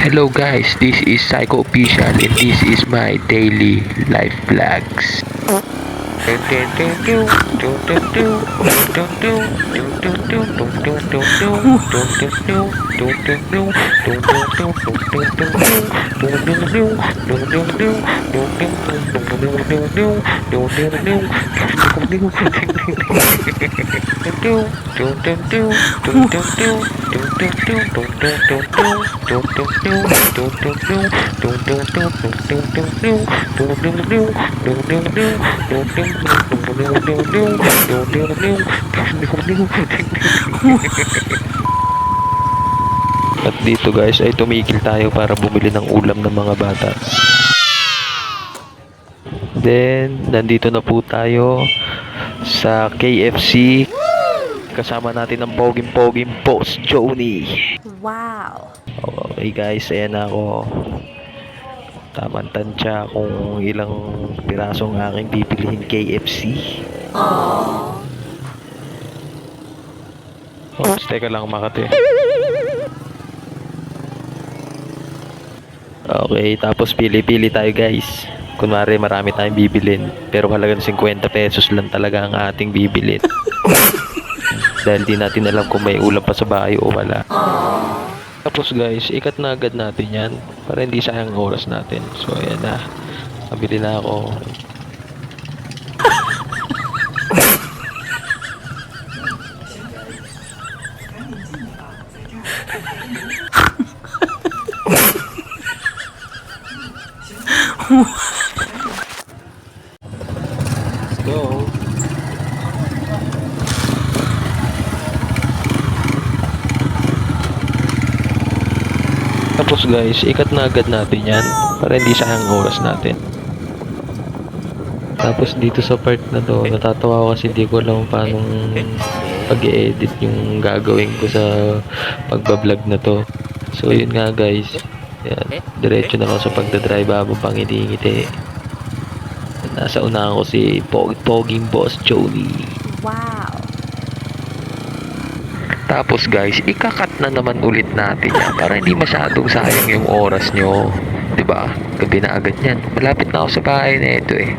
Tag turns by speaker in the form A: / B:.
A: Hello guys, this is Psycho Official and this is my daily life vlogs. At dito guys ay tumigil tayo para bumili ng ulam ng mga bata. Then nandito na po tayo sa KFC. Kasama natin ang poging-poging Boss Johnny.
B: Wow!
A: Okay guys, ayan na ako. Tamang tansya kung ilang pirasong aking bibilihin KFC. Oh, teka lang Makati. Okay, tapos pili-pili tayo guys. Kunwari marami tayong bibilin, pero halagang 50 pesos lang talaga ang ating bibilin. Dahil di natin alam kung may ulam pa sa bahay o wala. Tapos guys, ikat na agad natin yan para hindi sayang oras natin. So ayan na, nabili na ako. Let's go. Tapos guys, ikat na agad natin yan para hindi sayang oras natin. Tapos dito sa part na to, natatawa ako kasi di ko alam paano pag-i-edit yung gagawin ko sa pagbablog na to. So yun nga guys, yan, diretso na ako sa pagdadrive habang pangiti-ngiti. Nasa unahan ko si Poging Boss Johnny.
B: Wow!
A: Tapos guys, ikakat na naman ulit natin yan para hindi masyadong sayang yung oras nyo. 'Di ba? Gabi na agad yan. Malapit na ako sa bahay na ito eh.